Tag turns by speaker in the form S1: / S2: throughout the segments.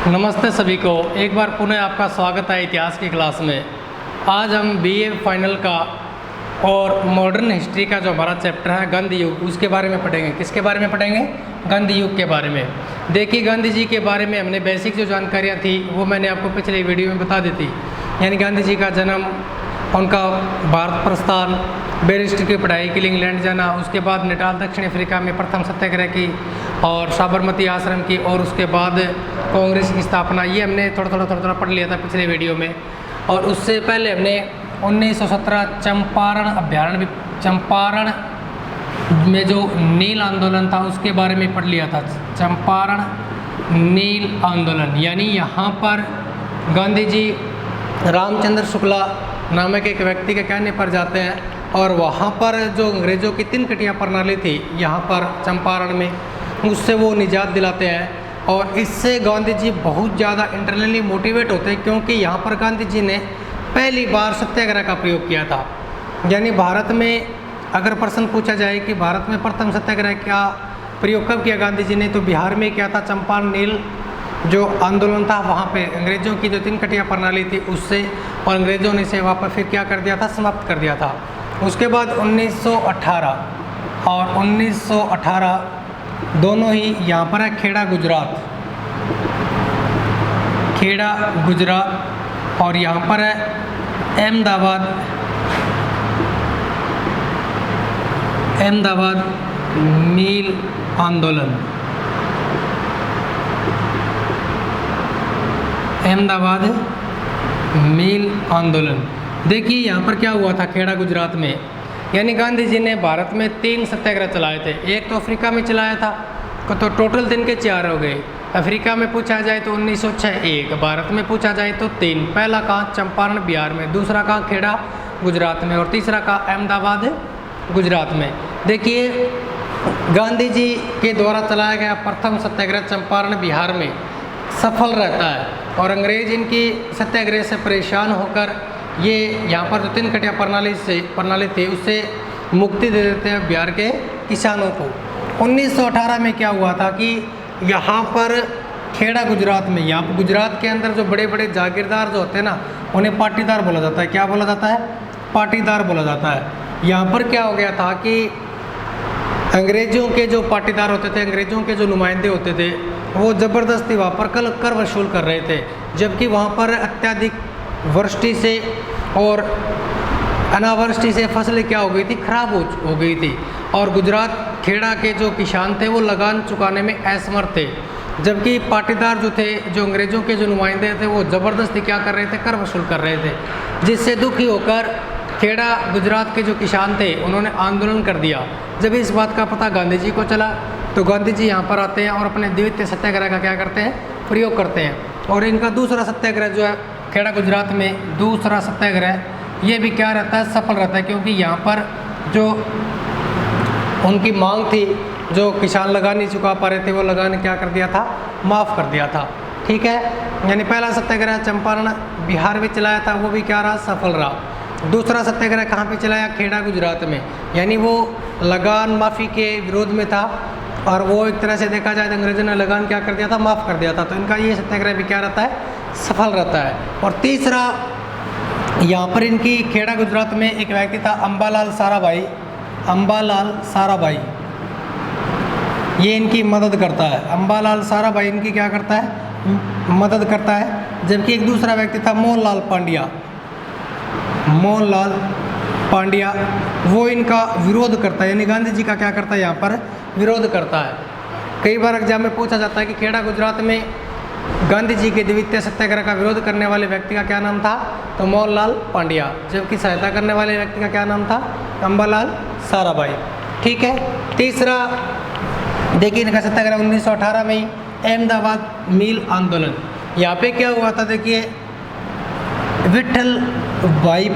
S1: नमस्ते सभी को, एक बार पुनः आपका स्वागत है इतिहास की क्लास में। आज हम बीए फाइनल का और मॉडर्न हिस्ट्री का जो हमारा चैप्टर है गांधी युग, उसके बारे में पढ़ेंगे। किसके बारे में पढ़ेंगे? गांधी युग के बारे में। देखिए, गांधी जी के बारे में हमने बेसिक जो जानकारियाँ थी वो मैंने आपको पिछले वीडियो में बता दी थी। यानी गांधी जी का जन्म, उनका भारत प्रस्थान, बैरिस्टर की पढ़ाई के लिए इंग्लैंड जाना, उसके बाद निटाल दक्षिण अफ्रीका में प्रथम सत्याग्रह की और साबरमती आश्रम की, और उसके बाद कांग्रेस की स्थापना। ये हमने थोड़ा पढ़ लिया था पिछले वीडियो में। और उससे पहले हमने 1917 चंपारण में जो नील आंदोलन था उसके बारे में पढ़ लिया था। चंपारण नील आंदोलन, यानी यहाँ पर गांधी जी रामचंद्र शुक्ला नामक एक व्यक्ति के कहने पर जाते हैं और वहाँ पर जो अंग्रेज़ों की 3 कटिया प्रणाली थी यहाँ पर चंपारण में, उससे वो निजात दिलाते हैं। और इससे गांधी जी बहुत ज़्यादा इंटरनली मोटिवेट होते हैं, क्योंकि यहाँ पर गांधी जी ने पहली बार सत्याग्रह का प्रयोग किया था। यानी भारत में अगर प्रश्न पूछा जाए कि भारत में प्रथम सत्याग्रह का प्रयोग कब किया गांधी जी ने, तो बिहार में किया था। चंपारण नील जो आंदोलन था वहाँ पे अंग्रेज़ों की जो 3 कटिया प्रणाली थी उससे, और अंग्रेज़ों ने इसे वापस फिर क्या कर दिया था, समाप्त कर दिया था। उसके बाद 1918 और 1918 दोनों ही यहाँ पर है खेड़ा गुजरात, और यहाँ पर है अहमदाबाद मील आंदोलन। अहमदाबाद मील आंदोलन। देखिए यहाँ पर क्या हुआ था खेड़ा गुजरात में। यानी गांधी जी ने भारत में 3 सत्याग्रह चलाए थे। एक तो अफ्रीका में चलाया था, तो टोटल 3 के 4 हो गए। अफ्रीका में पूछा जाए तो 1906 एक, भारत में पूछा जाए तो 3। पहला कहाँ? चंपारण बिहार में, दूसरा कहाँ? खेड़ा गुजरात में, और तीसरा कहाँ? अहमदाबाद गुजरात में। देखिए, गांधी जी के द्वारा चलाया गया प्रथम सत्याग्रह चंपारण बिहार में सफल रहता है, और अंग्रेज इनकी सत्याग्रह से परेशान होकर ये यहाँ पर जो 3 कटिया प्रणाली थी उससे मुक्ति दे देते हैं बिहार के किसानों को। 1918 में क्या हुआ था कि यहाँ पर खेड़ा गुजरात में, यहाँ पर गुजरात के अंदर जो बड़े बड़े जागीरदार जो होते हैं ना, उन्हें पाटीदार बोला जाता है। क्या बोला जाता है? पाटीदार बोला जाता है। यहाँ पर क्या हो गया था कि अंग्रेज़ों के जो पाटीदार होते थे, अंग्रेज़ों के जो नुमाइंदे होते थे, वो ज़बरदस्ती वहाँ पर कर वसूल कर रहे थे, जबकि वहाँ पर अत्यधिक वृष्टि से और अनावृष्टि से फसलें क्या हो गई थी, खराब हो गई थी। और गुजरात खेड़ा के जो किसान थे वो लगान चुकाने में असमर्थ थे, जबकि पाटीदार जो थे, जो अंग्रेज़ों के जो नुमाइंदे थे, वो ज़बरदस्ती क्या कर रहे थे, कर वसूल कर रहे थे। जिससे दुखी होकर खेड़ा गुजरात के जो किसान थे उन्होंने आंदोलन कर दिया। जब इस बात का पता गांधी जी को चला तो गांधी जी यहाँ पर आते हैं और अपने द्वितीय सत्याग्रह का क्या करते हैं, प्रयोग करते हैं। और इनका दूसरा सत्याग्रह जो है खेड़ा गुजरात में, दूसरा सत्याग्रह, ये भी क्या रहता है, सफल रहता है, क्योंकि यहाँ पर जो उनकी मांग थी, जो किसान लगान नहीं चुका पा रहे थे, वो लगान क्या कर दिया था, माफ़ कर दिया था। ठीक है। यानी पहला सत्याग्रह चंपारण बिहार में चलाया था, वो भी क्या रहा, सफल रहा। दूसरा सत्याग्रह कहाँ पे चलाया? खेड़ा गुजरात में। यानी वो लगान माफ़ी के विरोध में था, और वो एक तरह से देखा जाए तो अंग्रेज़ों ने लगान क्या कर दिया था, माफ़ कर दिया था। तो इनका ये सत्याग्रह भी क्या रहता है, सफल रहता है। और तीसरा, यहाँ पर इनकी खेड़ा गुजरात में एक व्यक्ति था अंबालाल साराभाई, ये इनकी मदद करता है। अंबालाल साराभाई इनकी क्या करता है, मदद करता है। जबकि एक दूसरा व्यक्ति था मोहनलाल पांड्या, वो इनका विरोध करता है। यानी गांधी जी का क्या करता है, यहाँ पर विरोध करता है। कई बार एग्जाम में पूछा जाता है कि खेड़ा गुजरात में गांधी जी के द्वितीय सत्याग्रह का विरोध करने वाले व्यक्ति का क्या नाम था, तो मोहनलाल पांड्या, जबकि सहायता करने वाले व्यक्ति का क्या नाम था, अंबालाल साराभाई। ठीक है। तीसरा देखिए, इनका सत्याग्रह 1918 में ही, अहमदाबाद मील आंदोलन। यहाँ पे क्या हुआ था, देखिए, विट्ठल भाई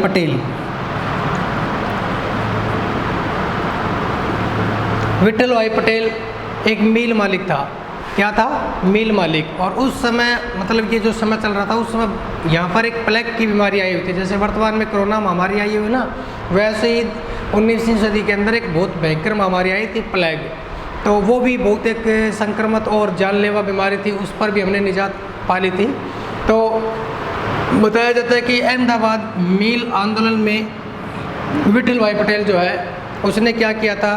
S1: पटेल एक मील मालिक था। क्या था? मील मालिक। और उस समय, मतलब ये जो समय चल रहा था उस समय यहाँ पर एक प्लेग की बीमारी आई हुई थी। जैसे वर्तमान में कोरोना महामारी आई हुई ना, वैसे ही 19वीं सदी के अंदर एक बहुत भयंकर महामारी आई थी, प्लेग। तो वो भी बहुत एक संक्रमक और जानलेवा बीमारी थी, उस पर भी हमने निजात पाली थी। तो बताया जाता है कि अहमदाबाद मिल आंदोलन में विठल भाई पटेल जो है उसने क्या किया था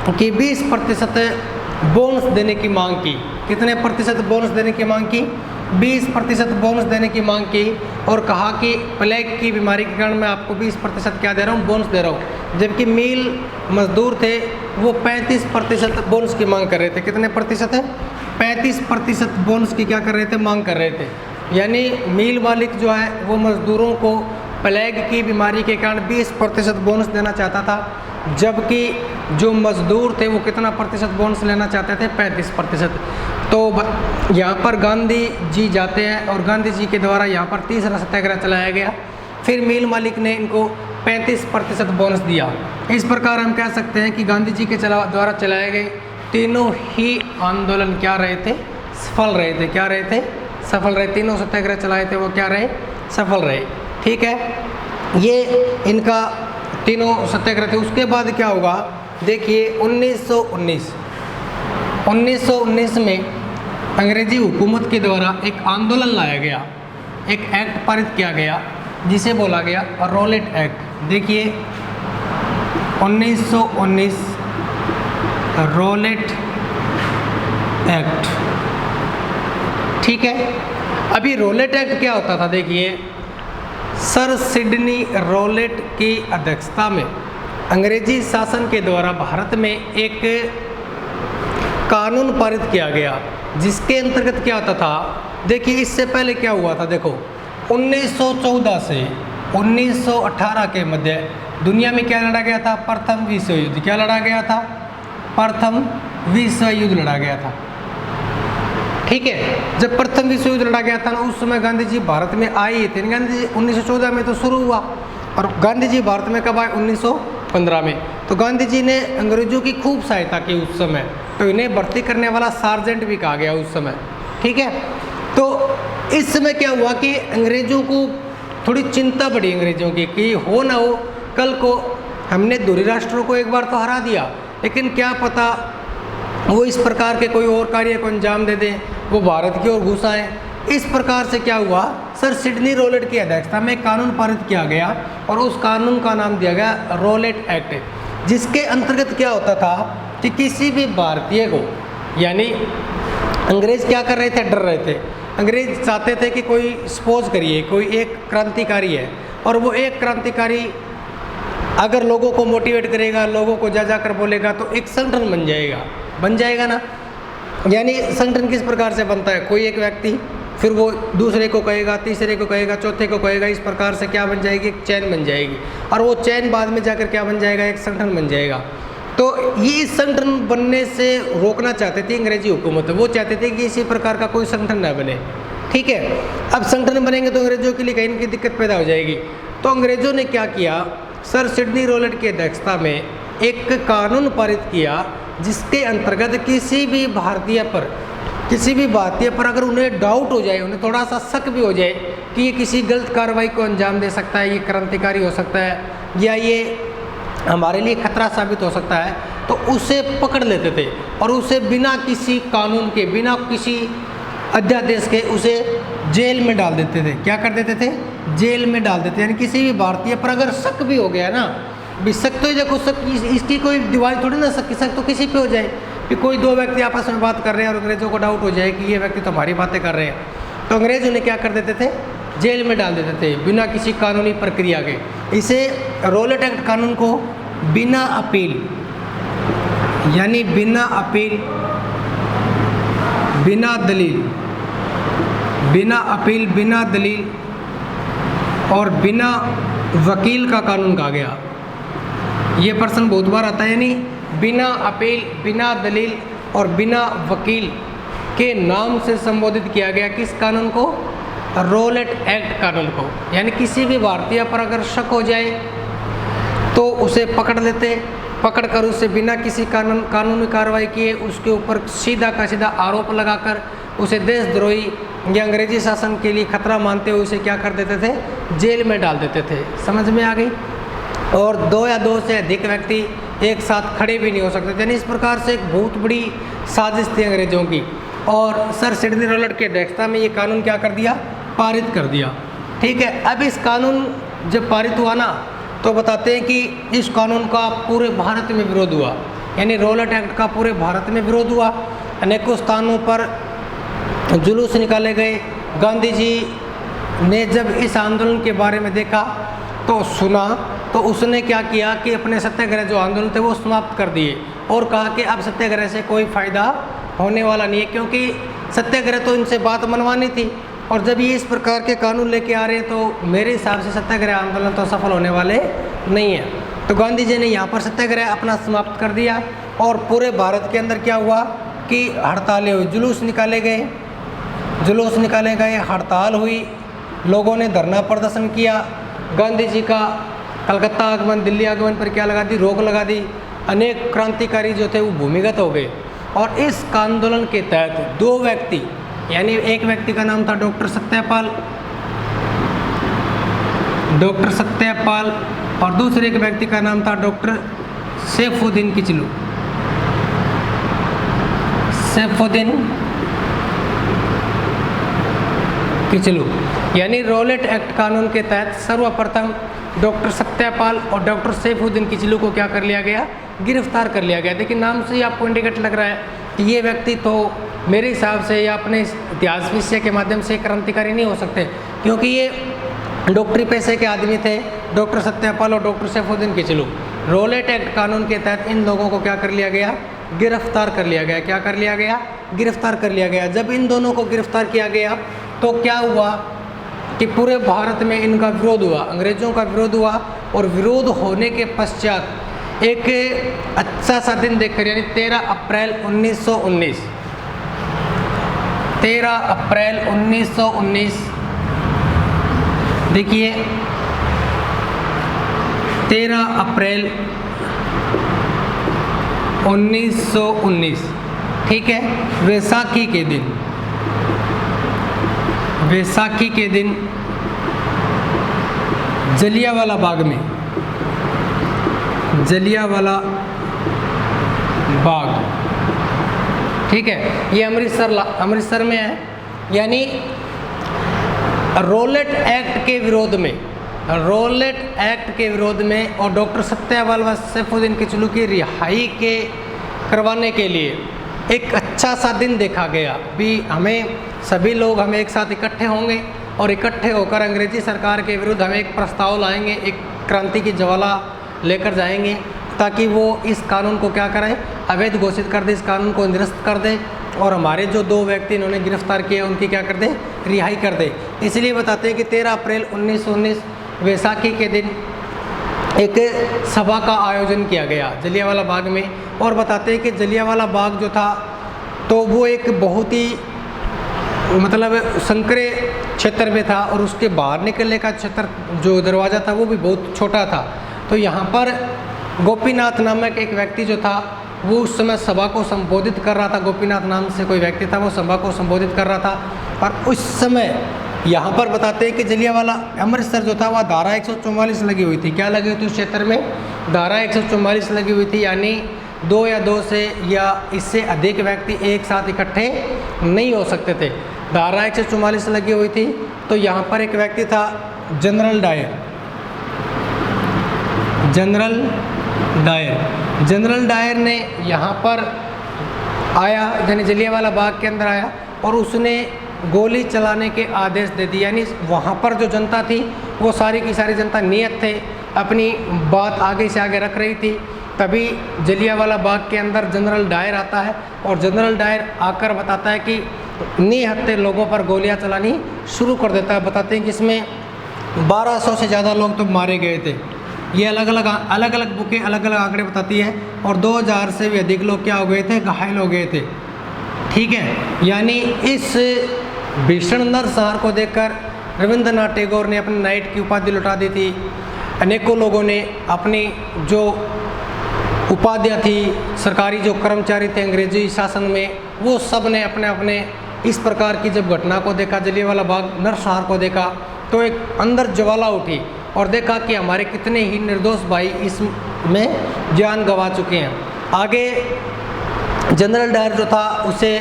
S1: कि 20% बोनस देने की मांग की। कितने प्रतिशत बोनस देने की मांग की? 20% बोनस देने की मांग की और कहा कि प्लेग की बीमारी के कारण मैं आपको 20% क्या दे रहा हूँ, बोनस दे रहा हूँ। जबकि मिल मजदूर थे वो 35% बोनस की मांग कर रहे थे। कितने प्रतिशत है? 35% बोनस की क्या कर रहे थे? मांग कर रहे थे। यानी मिल मालिक जो है वो मजदूरों को प्लेग की बीमारी के कारण 20% बोनस देना चाहता था, जबकि जो मजदूर थे वो कितना प्रतिशत बोनस लेना चाहते थे? 35%। तो यहाँ पर गांधी जी जाते हैं और गांधी जी के द्वारा यहाँ पर तीसरा सत्याग्रह चलाया गया। फिर मिल मालिक ने इनको 35% बोनस दिया। इस प्रकार हम कह सकते हैं कि गांधी जी के द्वारा चलाए गए तीनों ही आंदोलन क्या रहे थे? सफल रहे थे। क्या रहे थे? सफल रहे। तीनों सत्याग्रह चलाए थे वो क्या रहे? सफल रहे। ठीक है, ये इनका तीनों सत्याग्रह थे। उसके बाद क्या होगा देखिए, 1919 में अंग्रेजी हुकूमत के द्वारा एक आंदोलन लाया गया, एक एक्ट पारित किया गया जिसे बोला गया रॉलेट एक्ट। देखिए 1919 रॉलेट एक्ट। ठीक है, अभी रॉलेट एक्ट क्या होता था? देखिए सर सिडनी रॉलेट की अध्यक्षता में अंग्रेजी शासन के द्वारा भारत में एक कानून पारित किया गया, जिसके अंतर्गत क्या होता था? देखिए इससे पहले क्या हुआ था? देखो 1914 से 1918 के मध्य दुनिया में क्या लड़ा गया था? प्रथम विश्व युद्ध। क्या लड़ा गया था? प्रथम विश्व युद्ध लड़ा गया था। ठीक है, जब प्रथम विश्व युद्ध लड़ा गया था ना, उस समय गांधी जी भारत में आए थे। गांधी जी 1914 में तो शुरू हुआ और गांधी जी भारत में कब आए? 1915 में। तो गांधी जी ने अंग्रेजों की खूब सहायता की उस समय, तो इन्हें भर्ती करने वाला सार्जेंट भी कहा गया उस समय। ठीक है, तो इस समय क्या हुआ कि अंग्रेजों को थोड़ी चिंता बढ़ी अंग्रेजों की कि हो ना हो कल को हमने दूरी राष्ट्रों को एक बार तो हरा दिया, लेकिन क्या पता वो इस प्रकार के कोई और कार्य को अंजाम दे दें, वो भारत की ओर घुस आए। इस प्रकार से क्या हुआ, सर सिडनी रॉलेट की अध्यक्षता में कानून पारित किया गया और उस कानून का नाम दिया गया रॉलेट एक्ट, जिसके अंतर्गत क्या होता था कि किसी भी भारतीय को, यानी अंग्रेज क्या कर रहे थे? डर रहे थे। अंग्रेज चाहते थे कि कोई सपोज करिए कोई एक क्रांतिकारी है और वो एक क्रांतिकारी अगर लोगों को मोटिवेट करेगा, लोगों को जा कर बोलेगा तो एक संगठन बन जाएगा ना। यानी संगठन किस प्रकार से बनता है? कोई एक व्यक्ति फिर वो दूसरे को कहेगा, तीसरे को कहेगा, चौथे को कहेगा, इस प्रकार से क्या बन जाएगी? एक चैन बन जाएगी और वो चैन बाद में जाकर क्या बन जाएगा? एक संगठन बन जाएगा। तो ये संगठन बनने से रोकना चाहते थे अंग्रेजी हुकूमत। वो चाहते थे कि इसी प्रकार का कोई संगठन न बने। ठीक है, अब संगठन बनेंगे तो अंग्रेजों के लिए कहीं न कहीं दिक्कत पैदा हो जाएगी। तो अंग्रेजों ने क्या किया, सर सिडनी रॉलेट की अध्यक्षता में एक कानून पारित किया, जिसके अंतर्गत किसी भी भारतीय पर अगर उन्हें डाउट हो जाए, उन्हें थोड़ा सा शक भी हो जाए कि ये किसी गलत कार्रवाई को अंजाम दे सकता है, ये क्रांतिकारी हो सकता है या ये हमारे लिए खतरा साबित हो सकता है, तो उसे पकड़ लेते थे और उसे बिना किसी कानून के, बिना किसी अध्यादेश के उसे जेल में डाल देते थे। क्या कर देते थे? जेल में डाल देते। यानी किसी भी भारतीय पर अगर शक भी हो गया ना, भी शक तो देखो, शक इसकी कोई दिवाली थोड़ी ना, शक तो किसी पे हो जाए कि कोई दो व्यक्ति आपस में बात कर रहे हैं और अंग्रेजों को डाउट हो जाए कि ये व्यक्ति तो हमारी बातें कर रहे हैं, तो अंग्रेज उन्हें क्या कर देते थे? जेल में डाल देते थे बिना किसी कानूनी प्रक्रिया के। इसे रॉलेट एक्ट कानून को बिना अपील, यानी बिना अपील, बिना दलील, बिना दलील और बिना वकील का कानून कहा गया। ये प्रश्न बहुत बार आता है, यानी बिना अपील, बिना दलील और बिना वकील के नाम से संबोधित किया गया किस कानून को? रॉलेट एक्ट कानून को। यानी किसी भी भारतीय पर अगर शक हो जाए तो उसे पकड़ लेते, पकड़कर उसे बिना किसी कानूनी कार्रवाई किए उसके ऊपर सीधा का सीधा आरोप लगाकर उसे देशद्रोही या अंग्रेजी शासन के लिए खतरा मानते हुए उसे क्या कर देते थे? जेल में डाल देते थे। समझ में आ गई? और दो या दो से अधिक व्यक्ति एक साथ खड़े भी नहीं हो सकते थे। यानी इस प्रकार से एक बहुत बड़ी साजिश थी अंग्रेजों की। और सर सिडनी रॉलेट की अध्यक्षता में ये कानून क्या कर दिया, पारित कर दिया। ठीक है, अब इस कानून जब पारित हुआ ना तो बताते हैं कि इस कानून का पूरे भारत में विरोध हुआ, यानी रॉलेट एक्ट का पूरे भारत में विरोध हुआ। अनेकों स्थानों पर जुलूस निकाले गए। गांधी जी ने जब इस आंदोलन के बारे में देखा तो सुना, तो उसने क्या किया कि अपने सत्याग्रह जो आंदोलन थे वो समाप्त कर दिए और कहा कि अब सत्याग्रह से कोई फ़ायदा होने वाला नहीं है, क्योंकि सत्याग्रह तो इनसे बात मनवानी थी और जब ये इस प्रकार के कानून लेके आ रहे हैं तो मेरे हिसाब से सत्याग्रह आंदोलन तो सफल होने वाले नहीं है। तो गांधी जी ने यहाँ पर सत्याग्रह अपना समाप्त कर दिया और पूरे भारत के अंदर क्या हुआ कि हड़तालें हुई, जुलूस निकाले गए, हड़ताल हुई, लोगों ने धरना प्रदर्शन किया। गांधी जी का कलकत्ता आगमन, दिल्ली आगमन पर क्या लगा दी, रोक लगा दी। अनेक क्रांतिकारी जो थे वो भूमिगत हो गए और इस आंदोलन के तहत दो व्यक्ति, यानी एक व्यक्ति का नाम था डॉक्टर सत्यपाल और दूसरे एक व्यक्ति का नाम था डॉक्टर सैफुद्दीन किचलू। यानी रॉलेट एक्ट कानून के तहत सर्वप्रथम डॉक्टर सत्यपाल और डॉक्टर सैफुद्दीन किचलू को क्या कर लिया गया, गिरफ्तार कर लिया गया। देखिए नाम से ही आपको इंडिकेट लग रहा है कि ये व्यक्ति तो मेरे हिसाब से या अपने इतिहास विषय के माध्यम से क्रांतिकारी नहीं हो सकते, क्योंकि ये डॉक्टरी पेशे के आदमी थे, डॉक्टर सत्यपाल और doctor Saifuddin Kitchlew. Rowlatt Act कानून के तहत इन लोगों को क्या कर लिया गया, गिरफ्तार कर लिया गया। क्या कर लिया गया, गिरफ्तार कर लिया गया। जब इन दोनों को गिरफ्तार किया गया तो क्या हुआ कि पूरे भारत में इनका विरोध हुआ, अंग्रेज़ों का विरोध हुआ और विरोध होने के पश्चात एक अच्छा सा दिन देखकर, यानी 13 अप्रैल 1919 देखिए 13 अप्रैल 1919, ठीक है, वैसाखी के दिन जलियांवाला बाग, ठीक है, ये अमृतसर में है। यानी रॉलेट एक्ट के विरोध में और डॉक्टर सत्यपाल व सैफुद्दीन किचलू की रिहाई करवाने के लिए एक अच्छा सा दिन देखा गया भी, सभी लोग हम एक साथ इकट्ठे होंगे और इकट्ठे होकर अंग्रेजी सरकार के विरुद्ध हम एक प्रस्ताव लाएंगे, एक क्रांति की ज्वाला लेकर जाएंगे ताकि वो इस कानून को क्या करें, अवैध घोषित कर दे, इस कानून को निरस्त कर दे और हमारे जो दो व्यक्ति इन्होंने गिरफ्तार किए उनकी क्या कर दे, रिहाई कर दे। इसलिए बताते हैं कि 13 अप्रैल 1919 वैसाखी के दिन एक सभा का आयोजन किया गया जलियांवाला बाग में। और बताते हैं कि जलियांवाला बाग जो था तो वो एक बहुत ही संकरे क्षेत्र में था और उसके बाहर निकलने का क्षेत्र जो दरवाज़ा था वो भी बहुत छोटा था। तो यहाँ पर गोपीनाथ नामक एक व्यक्ति जो था वो उस समय सभा को संबोधित कर रहा था। गोपीनाथ नाम से कोई व्यक्ति था, वो सभा को संबोधित कर रहा था। और उस समय यहाँ पर बताते हैं कि जलियांवाला अमृतसर जो था वह धारा 144 लगी हुई थी। क्या लगी हुई थी उस क्षेत्र में? धारा 144 लगी हुई थी, यानी 2 या 2 से या इससे अधिक व्यक्ति एक साथ इकट्ठे नहीं हो सकते थे। धारा 144 लगी हुई थी। तो यहाँ पर एक व्यक्ति था जनरल डायर ने यहाँ पर आया, यानी जलियांवाला बाग के अंदर आया और उसने गोली चलाने के आदेश दे दिए। यानी वहाँ पर जो जनता थी वो सारी की सारी जनता नियत थे, अपनी बात आगे से आगे रख रही थी। तभी जलियांवाला बाग के अंदर जनरल डायर आता है और जनरल डायर आकर बताता है कि निहत्थे लोगों पर गोलियां चलानी शुरू कर देता है। बताते हैं कि इसमें 1200 से ज़्यादा लोग तो मारे गए थे। ये अलग अलग बुकें अलग अलग आंकड़े बताती है और 2000 से भी अधिक लोग क्या हो गए थे, घायल हो गए थे। ठीक है, यानी इस भीषण नरसंहार को देखकर रविंद्रनाथ टैगोर ने अपनी नाइट की उपाधि लौटा दी थी। अनेकों लोगों ने अपनी जो उपाधियाँ थी, सरकारी जो कर्मचारी थे अंग्रेजी शासन में, वो सब ने अपने अपने इस प्रकार की जब घटना को देखा, जलियांवाला बाग नरसंहार को देखा, तो एक अंदर ज्वाला उठी और देखा कि हमारे कितने ही निर्दोष भाई इसमें जान गंवा चुके हैं। आगे जनरल डायर जो था उसे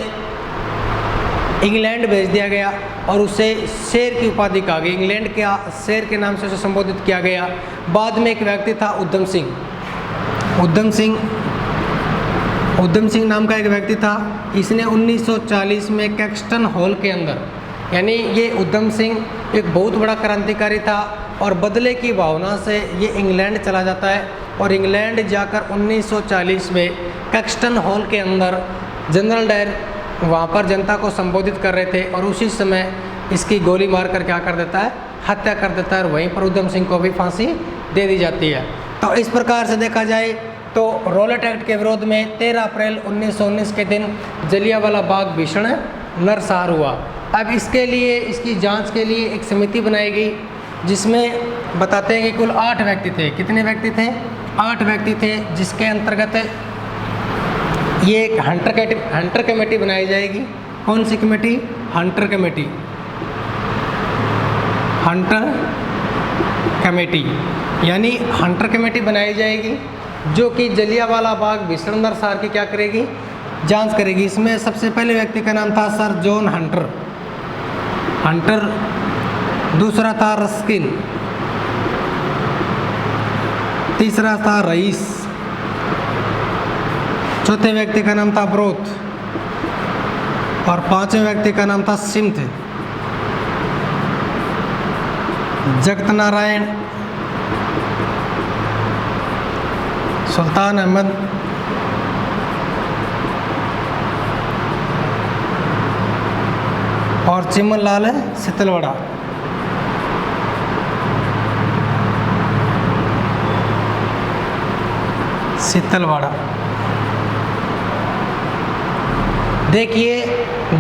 S1: इंग्लैंड भेज दिया गया और उसे शेर की उपाधि कहा गई। इंग्लैंड के शेर के नाम से उसे संबोधित किया गया। बाद में एक व्यक्ति था उधम सिंह नाम का एक व्यक्ति था। इसने 1940 में कैक्सटन हॉल के अंदर, यानी ये उधम सिंह एक बहुत बड़ा क्रांतिकारी था और बदले की भावना से ये इंग्लैंड चला जाता है और इंग्लैंड जाकर 1940 में कैक्सटन हॉल के अंदर जनरल डायर वहाँ पर जनता को संबोधित कर रहे थे और उसी समय इसकी गोली मारकर क्या कर देता है, हत्या कर देता है और वहीं पर उधम सिंह को भी फांसी दे दी जाती है। तो इस प्रकार से देखा जाए तो रॉलेट एक्ट के विरोध में 13 अप्रैल 1919 के दिन जलियांवाला बाग भीषण नरसंहार हुआ। अब इसके लिए, इसकी जांच के लिए एक समिति बनाई गई जिसमें बताते हैं कि कुल 8 व्यक्ति थे। कितने व्यक्ति थे? 8 व्यक्ति थे, जिसके अंतर्गत ये एक हंटर कमेटी बनाई जाएगी। कौन सी कमेटी? हंटर कमेटी, यानी हंटर कमेटी बनाई जाएगी जो कि जलियांवाला बाग भीषण नरसंहार की क्या करेगी? जांच करेगी। इसमें सबसे पहले व्यक्ति का नाम था सर जॉन हंटर, दूसरा था रस्किन, तीसरा था रईस, चौथे व्यक्ति का नाम था ब्रोथ और 5वें व्यक्ति का नाम था सिम्थ। जगत नारायण, सुल्तान अहमद, और चिमन लाल सितलवाड़ा। देखिए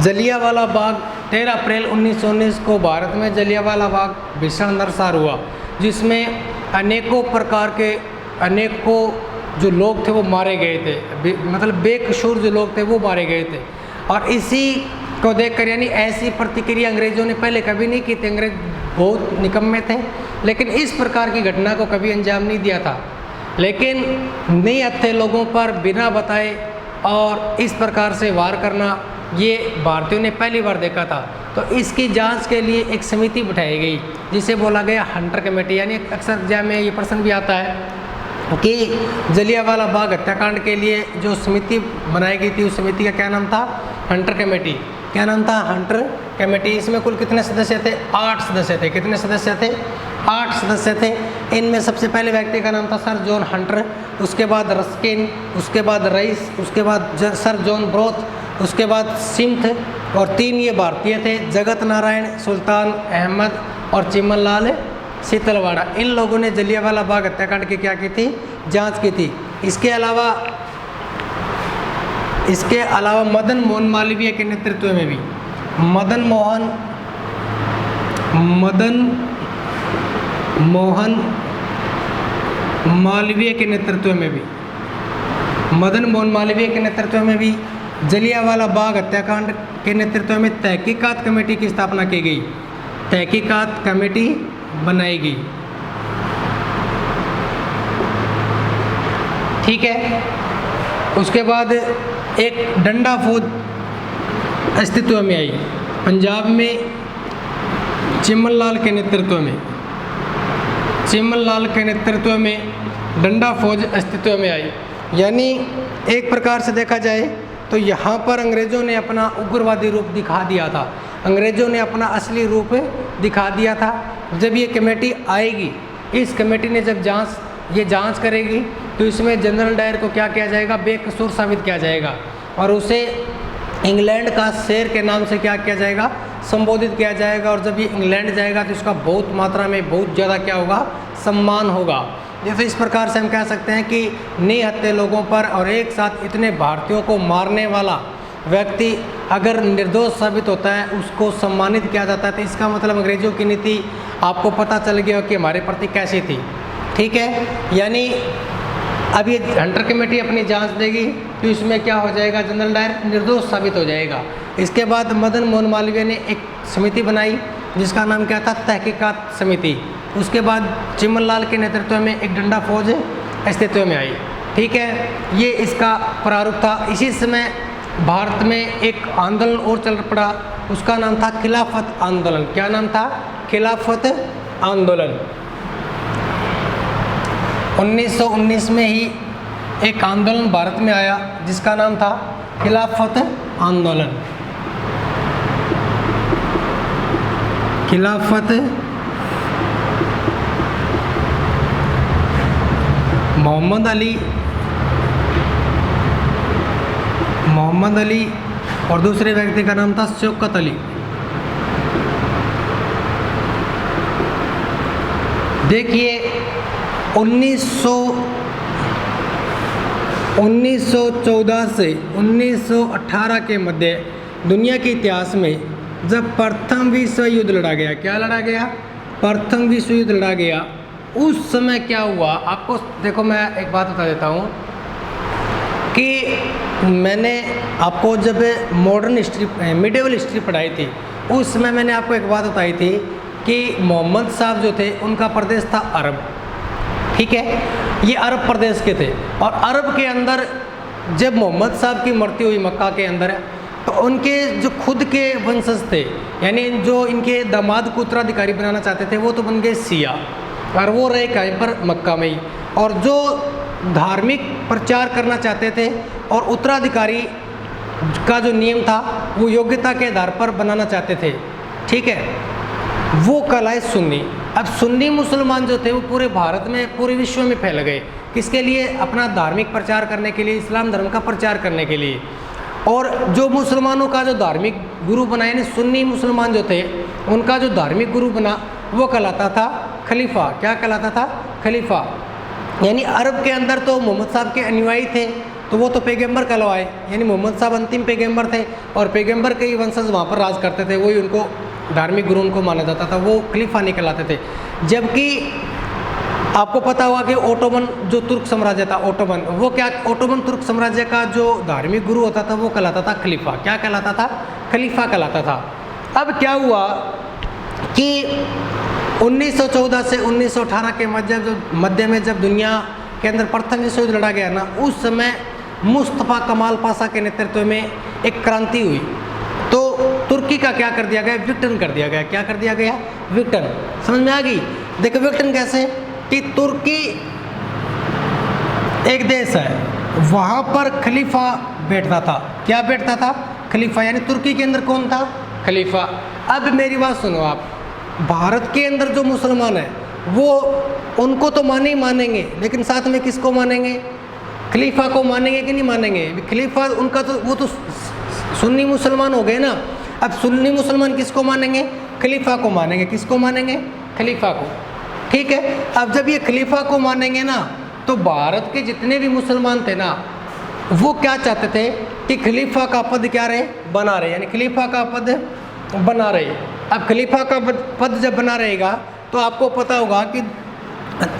S1: जलियांवाला बाग 13 अप्रैल 1919 को भारत में जलियांवाला बाग भीषण नरसंहार हुआ, जिसमें अनेकों जो लोग थे वो मारे गए थे, मतलब बेकसूर जो लोग थे वो मारे गए थे। और इसी को देखकर, यानी ऐसी प्रतिक्रिया अंग्रेज़ों ने पहले कभी नहीं की थी। अंग्रेज बहुत निकम्मे थे, लेकिन इस प्रकार की घटना को कभी अंजाम नहीं दिया था। लेकिन निहत्थे लोगों पर बिना बताए और इस प्रकार से वार करना, ये भारतीयों ने पहली बार देखा था। तो इसकी जांच के लिए एक समिति बिठाई गई जिसे बोला गया हंटर कमेटी। यानी अक्सर एग्जाम में ये प्रश्न भी आता है कि जलियांवाला बाग हत्याकांड के लिए जो समिति बनाई गई थी उस समिति का क्या नाम था? Hunter committee. क्या नाम था? Hunter committee. इसमें कुल कितने सदस्य थे? 8 सदस्य थे। कितने सदस्य थे? 8 सदस्य थे। इनमें सबसे पहले व्यक्ति का नाम था सर जॉन हंटर, उसके बाद रस्किन, उसके बाद रईस, उसके बाद सर जॉन ब्रोथ, उसके बाद सिम्थ और 3 ये भारतीय थे, जगत नारायण, सुल्तान अहमद और चिमन लाल सितलवाड़ा। इन लोगों ने जलियांवाला बाग हत्याकांड की क्या की थी? जांच की थी। इसके अलावा मदन मोहन मालवीय के नेतृत्व में भी, मदन मोहन मालवीय के नेतृत्व में भी जलियांवाला बाग हत्याकांड के नेतृत्व में तहकीकात कमेटी की स्थापना की गई। तहकीकात कमेटी बनाई गई। ठीक है। उसके बाद एक डंडा फौज अस्तित्व में आई पंजाब में चिमन लाल के नेतृत्व में डंडा फौज अस्तित्व में आई। यानी एक प्रकार से देखा जाए तो यहाँ पर अंग्रेज़ों ने अपना उग्रवादी रूप दिखा दिया था। अंग्रेज़ों ने अपना असली रूप दिखा दिया था। जब ये कमेटी आएगी, इस कमेटी ने जब जांच करेगी तो इसमें जनरल डायर को क्या किया जाएगा? बेकसूर साबित किया जाएगा और उसे इंग्लैंड का शेर के नाम से क्या किया जाएगा? संबोधित किया जाएगा। और जब ये इंग्लैंड जाएगा तो इसका बहुत मात्रा में बहुत ज़्यादा क्या होगा? सम्मान होगा। जैसे इस प्रकार से हम कह सकते हैं कि निहत्थे लोगों पर और एक साथ इतने भारतीयों को मारने वाला व्यक्ति अगर निर्दोष साबित होता है, उसको सम्मानित किया जाता है। तो इसका मतलब अंग्रेज़ों की नीति आपको पता चल गया कि हमारे प्रति कैसी थी। ठीक है। यानी अब ये हंटर कमेटी अपनी जांच देगी तो इसमें क्या हो जाएगा? जनरल डायर निर्दोष साबित हो जाएगा। इसके बाद मदन मोहन मालवीय ने एक समिति बनाई जिसका नाम क्या था? तहकीकात समिति। उसके बाद चिमन लाल के नेतृत्व में एक डंडा फौज अस्तित्व में आई। ठीक है। ये इसका प्रारूप था। इसी समय भारत में एक आंदोलन और चल पड़ा, उसका नाम था खिलाफत आंदोलन। क्या नाम था? खिलाफत आंदोलन। 1919 में ही एक आंदोलन भारत में आया जिसका नाम था खिलाफत आंदोलन। खिलाफत मोहम्मद अली और दूसरे व्यक्ति का नाम था शौकत अली। देखिए 1914 से 1918 के मध्य दुनिया के इतिहास में जब प्रथम विश्व युद्ध लड़ा गया, क्या लड़ा गया? प्रथम विश्व युद्ध लड़ा गया। उस समय क्या हुआ आपको, देखो मैं एक बात बता देता हूँ कि मैंने आपको जब मॉडर्न हिस्ट्री, मिडिवल हिस्ट्री पढ़ाई थी, उस समय मैंने आपको एक बात बताई थी कि मोहम्मद साहब जो थे उनका प्रदेश था अरब, ठीक है, ये अरब प्रदेश के थे। और अरब के अंदर जब मोहम्मद साहब की मृत्यु हुई मक्का के अंदर, तो उनके जो खुद के वंशज थे, यानी जो इनके दामाद को उत्तराधिकारी बनाना चाहते थे, वो तो बन गए शिया, और वो रहे कहीं पर मक्का में ही। और जो धार्मिक प्रचार करना चाहते थे और उत्तराधिकारी का जो नियम था वो योग्यता के आधार पर बनाना चाहते थे, ठीक है, वो कहलाए सुन्नी। अब सुन्नी मुसलमान जो थे वो पूरे भारत में, पूरे विश्व में फैल गए। किसके लिए? अपना धार्मिक प्रचार करने के लिए, इस्लाम धर्म का प्रचार करने के लिए। और जो मुसलमानों का जो धार्मिक गुरु बना, यानी सुन्नी मुसलमान जो थे उनका जो धार्मिक गुरु बना वो कहलाता था खलीफा। क्या कहलाता था? खलीफा। यानी अरब के अंदर तो मोहम्मद साहब के अनुयायी थे, तो वो तो पैगंबर कहलवाए, यानी मोहम्मद साहब अंतिम पैगंबर थे और पैगंबर के ही वंशज वहाँ पर राज करते थे, वही उनको धार्मिक गुरु उनको माना जाता था, वो खलीफा नहीं कहलाते थे। जबकि आपको पता होगा कि ओटोमन जो तुर्क साम्राज्य था, ओटोमन, वो क्या, ओटोमन तुर्क साम्राज्य का जो धार्मिक गुरु होता था वो कहलाता था खलीफा। क्या कहलाता था? खलीफा कहलाता था। अब क्या हुआ कि 1914 से 1918 के मध्य में जब दुनिया के अंदर प्रथम विश्व युद्ध लड़ा गया ना, उस समय मुस्तफ़ा कमाल पाशा के नेतृत्व में एक क्रांति हुई। तो तुर्की का क्या कर दिया गया? विघटन कर दिया गया। क्या कर दिया गया? विघटन। समझ में आ गई? देखो विघटन कैसे कि तुर्की एक देश है, वहाँ पर खलीफा बैठता था। क्या बैठता था? खलीफा। यानी तुर्की के अंदर कौन था? खलीफा। अब मेरी बात सुनो आप, भारत के अंदर जो मुसलमान है वो उनको तो माने ही मानेंगे, लेकिन साथ में किसको मानेंगे? खलीफा को मानेंगे कि नहीं मानेंगे? खलीफा उनका तो, वो तो सुन्नी मुसलमान हो गए ना। अब सुन्नी मुसलमान किसको मानेंगे? खलीफा को मानेंगे। किसको मानेंगे? खलीफा को, ठीक है। अब जब ये खलीफा को मानेंगे ना, तो भारत के जितने भी मुसलमान थे ना, वो क्या चाहते थे कि खलीफा का पद क्या रहे? बना रहे, यानी खलीफा का पद बना रहे। अब खलीफा का पद जब बना रहेगा तो आपको पता होगा कि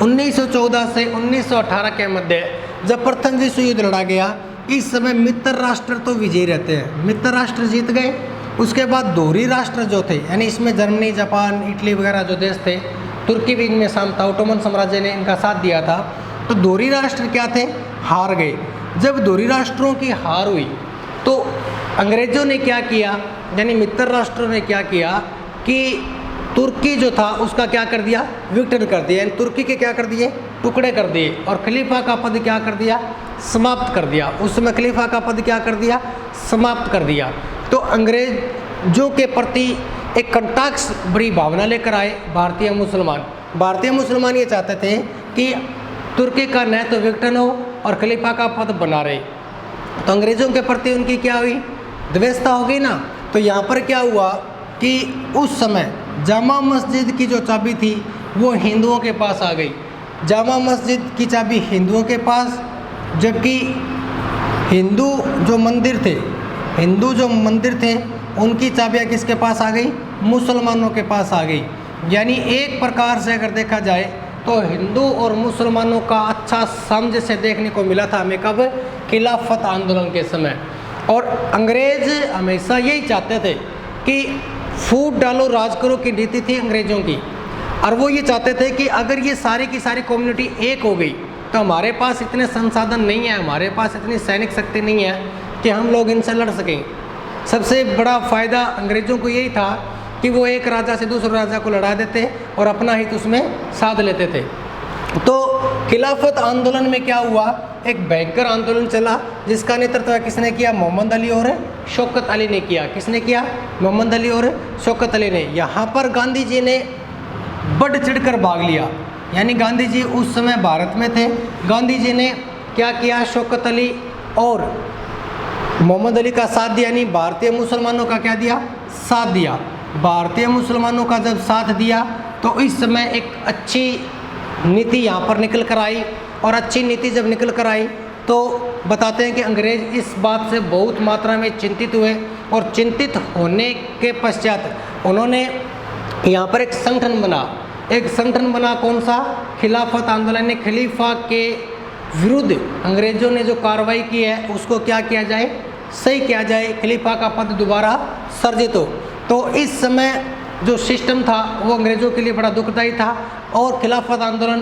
S1: 1914 से 1918 के मध्य जब प्रथम विश्व युद्ध लड़ा गया, इस समय मित्र राष्ट्र तो विजयी रहते हैं, मित्र राष्ट्र जीत गए। उसके बाद दोहरी राष्ट्र जो थे, यानी इसमें जर्मनी, जापान, इटली वगैरह जो देश थे, तुर्की भी इनमें शामिल था, ओटोमन साम्राज्य ने इनका साथ दिया था। तो दोहरी राष्ट्र क्या थे? हार गए। जब दोहरी राष्ट्रों की हार हुई तो अंग्रेज़ों ने क्या किया, यानी मित्र राष्ट्रों ने क्या किया कि तुर्की जो था उसका क्या कर दिया? विघटन कर दिया। यानी तुर्की के क्या कर दिए? टुकड़े कर दिए। और खलीफा का पद क्या कर दिया? समाप्त कर दिया। उस समय खलीफा का पद क्या कर दिया? समाप्त कर दिया। तो अंग्रेजों के प्रति एक कंटाक्ष बड़ी भावना लेकर आए भारतीय मुसलमान। भारतीय मुसलमान ये चाहते थे कि तुर्की का न तो विघटन हो और खलीफा का पद बना रहे। तो अंग्रेज़ों के प्रति उनकी क्या हुई? द्वेषता हो गई ना। तो यहाँ पर क्या हुआ कि उस समय जामा मस्जिद की जो चाबी थी वो हिंदुओं के पास आ गई। जामा मस्जिद की चाबी हिंदुओं के पास, जबकि हिंदू जो मंदिर थे उनकी चाबियाँ किसके पास आ गई? मुसलमानों के पास आ गई। यानी एक प्रकार से अगर देखा जाए तो हिंदू और मुसलमानों का अच्छा समझ से देखने को मिला था हमें। कब? खिलाफत आंदोलन के समय। और अंग्रेज़ हमेशा यही चाहते थे कि फूट डालो राज करो की नीति थी अंग्रेज़ों की। और वो ये चाहते थे कि अगर ये सारी की सारी कम्युनिटी एक हो गई तो हमारे पास इतने संसाधन नहीं है, हमारे पास इतनी सैनिक शक्ति नहीं है कि हम लोग इनसे लड़ सकें। सबसे बड़ा फ़ायदा अंग्रेज़ों को यही था कि वो एक राजा से दूसरे राजा को लड़ा देते और अपना हित उसमें साध लेते थे। तो खिलाफत आंदोलन में क्या हुआ, एक भयंकर आंदोलन चला जिसका नेतृत्व किसने किया, मोहम्मद अली और शौकत अली ने किया। किसने किया, मोहम्मद अली और शौकत अली ने। यहाँ पर गांधी जी ने बढ़ चढ़कर भाग लिया, यानी गांधी जी उस समय भारत में थे। गांधी जी ने क्या किया, शौकत अली और मोहम्मद अली का साथ दिया, यानी भारतीय मुसलमानों का क्या दिया, साथ दिया। भारतीय मुसलमानों का जब साथ दिया तो इस समय एक अच्छी नीति यहाँ पर निकल कर आई, और अच्छी नीति जब निकल कर आई तो बताते हैं कि अंग्रेज़ इस बात से बहुत मात्रा में चिंतित हुए, और चिंतित होने के पश्चात उन्होंने यहाँ पर एक संगठन बना। कौन सा, खिलाफत आंदोलन ने खलीफा के विरुद्ध अंग्रेज़ों ने जो कार्रवाई की है उसको क्या किया जाए, सही किया जाए, खलीफा का पद दोबारा सर्जित हो। तो इस समय जो सिस्टम था वो अंग्रेज़ों के लिए बड़ा दुखदायी था, और खिलाफत आंदोलन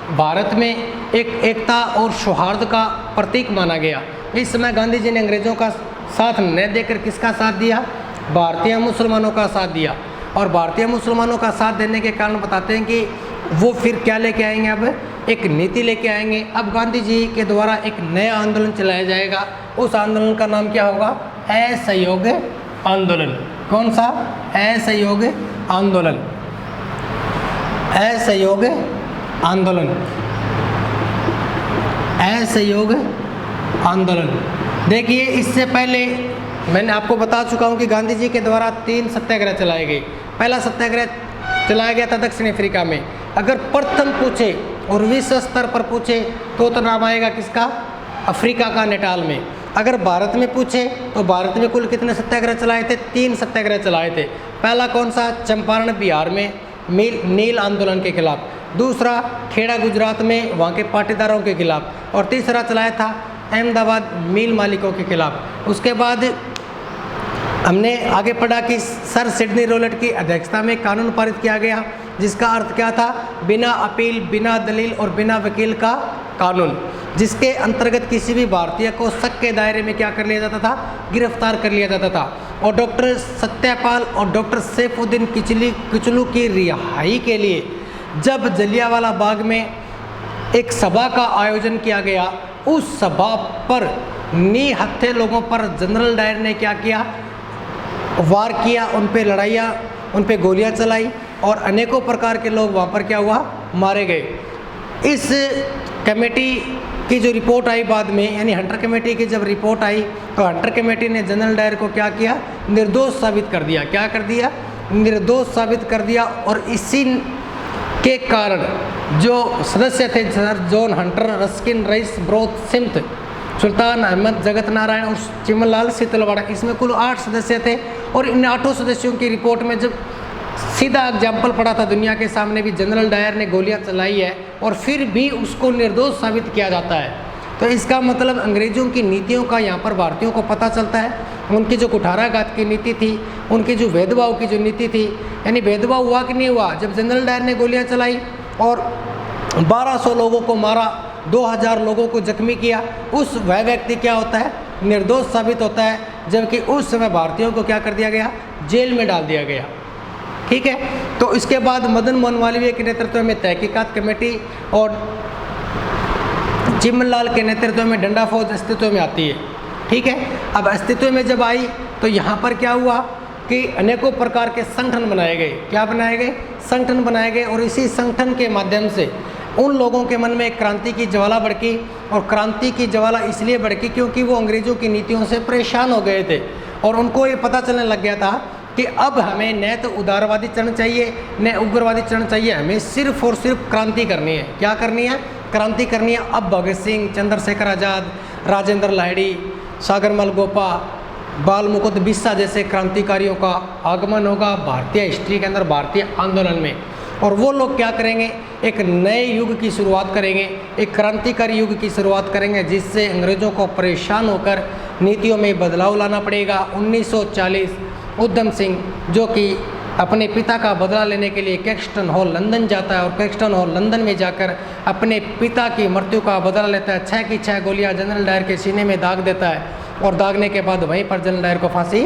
S1: भारत में एक एकता और सौहार्द का प्रतीक माना गया। इस समय गांधी जी ने अंग्रेज़ों का साथ न देकर किसका साथ दिया, भारतीय मुसलमानों का साथ दिया। और भारतीय मुसलमानों का साथ देने के कारण बताते हैं कि वो फिर क्या लेके आएंगे, अब एक नीति लेके आएंगे। अब गांधी जी के द्वारा एक नया आंदोलन चलाया जाएगा। उस आंदोलन का नाम क्या होगा, असहयोग आंदोलन। कौन सा, असहयोग आंदोलन। असहयोग आंदोलन, असहयोग आंदोलन। देखिए, इससे पहले मैंने आपको बता चुका हूँ कि गांधी जी के द्वारा 3 सत्याग्रह चलाए गए। पहला सत्याग्रह चलाया गया था दक्षिण अफ्रीका में। अगर प्रथम पूछे और विश्व स्तर पर पूछे तो नाम आएगा किसका, अफ्रीका का, नेटाल में। अगर भारत में पूछे तो भारत में कुल कितने सत्याग्रह चलाए थे, 3 सत्याग्रह चलाए थे। पहला कौन सा, चंपारण बिहार में नील आंदोलन के खिलाफ। दूसरा खेड़ा गुजरात में वहाँ के पाटीदारों के खिलाफ। और तीसरा चलाया था अहमदाबाद मिल मालिकों के खिलाफ। उसके बाद हमने आगे पढ़ा कि सर सिडनी रोलेट की अध्यक्षता में कानून पारित किया गया, जिसका अर्थ क्या था, बिना अपील, बिना दलील और बिना वकील का कानून, जिसके अंतर्गत किसी भी भारतीय को शक के दायरे में क्या कर लिया जाता था, गिरफ्तार कर लिया जाता था। और डॉक्टर सत्यपाल और डॉक्टर सैफुद्दीन किचलू की रिहाई के लिए जब जलियांवाला बाग में एक सभा का आयोजन किया गया, उस सभा पर निहत्थे लोगों पर जनरल डायर ने क्या किया, वार किया, उन पे लड़ाइयाँ, उन पे गोलियाँ चलाई, और अनेकों प्रकार के लोग वहाँ पर क्या हुआ, मारे गए। इस कमेटी की जो रिपोर्ट आई बाद में, यानी हंटर कमेटी की जब रिपोर्ट आई तो हंटर कमेटी ने जनरल डायर को क्या किया, निर्दोष साबित कर दिया। क्या कर दिया, निर्दोष साबित कर दिया। और इसी के कारण जो सदस्य थे, sir John Hunter, Ruskin, rice, broth, सिम्थ, सुल्तान अहमद, जगत नारायण और चिमनलाल सीतलवाड़ा, इसमें कुल 8 सदस्य थे। और इन 8 सदस्यों की रिपोर्ट में जब सीधा एग्जाम्पल पड़ा था दुनिया के सामने भी, जनरल डायर ने गोलियां चलाई है और फिर भी उसको निर्दोष साबित किया जाता है, तो इसका मतलब अंग्रेज़ों की नीतियों का यहाँ पर भारतीयों को पता चलता है। उनकी जो कुठाराघात की नीति थी, उनकी जो भेदभाव की जो नीति थी, यानी भेदभाव हुआ कि नहीं हुआ, जब जनरल डायर ने गोलियाँ चलाई और 1200 लोगों को मारा, 2000 लोगों को जख्मी किया, उस वह व्यक्ति क्या होता है, निर्दोष साबित होता है। जबकि उस समय भारतीयों को क्या कर दिया गया, जेल में डाल दिया गया। ठीक है, तो इसके बाद मदन मोहन मालवीय के नेतृत्व में तहकीकात कमेटी और चिमनलाल के नेतृत्व में डंडा फौज अस्तित्व में आती है। ठीक है, अब अस्तित्व में जब आई तो यहाँ पर क्या हुआ कि अनेकों प्रकार के संगठन बनाए गए। क्या बनाए गए, संगठन बनाए गए। और इसी संगठन के माध्यम से उन लोगों के मन में एक क्रांति की ज्वाला भड़की, और क्रांति की ज्वाला इसलिए भड़की क्योंकि वो अंग्रेज़ों की नीतियों से परेशान हो गए थे, और उनको ये पता चलने लग गया था कि अब हमें न तो उदारवादी चरण चाहिए, न उग्रवादी चरण चाहिए, हमें सिर्फ और सिर्फ क्रांति करनी है। क्या करनी है, क्रांति करनी है। अब भगत सिंह, चंद्रशेखर आज़ाद, राजेंद्र लाहिड़ी, सागरमल गोपा, बाल मुकुंद बिस्सा जैसे क्रांतिकारियों का आगमन होगा भारतीय हिस्ट्री के अंदर, भारतीय आंदोलन में। और वो लोग क्या करेंगे, एक नए युग की शुरुआत करेंगे, एक क्रांतिकारी युग की शुरुआत करेंगे, जिससे अंग्रेज़ों को परेशान होकर नीतियों में बदलाव लाना पड़ेगा। 1940 उधम सिंह, जो कि अपने पिता का बदला लेने के लिए कैक्सटन हॉल लंदन जाता है, और कैक्सटन हॉल लंदन में जाकर अपने पिता की मृत्यु का बदला लेता है। 6 की 6 गोलियां जनरल डायर के सीने में दाग देता है। और दागने के बाद वहीं पर जनरल डायर को फांसी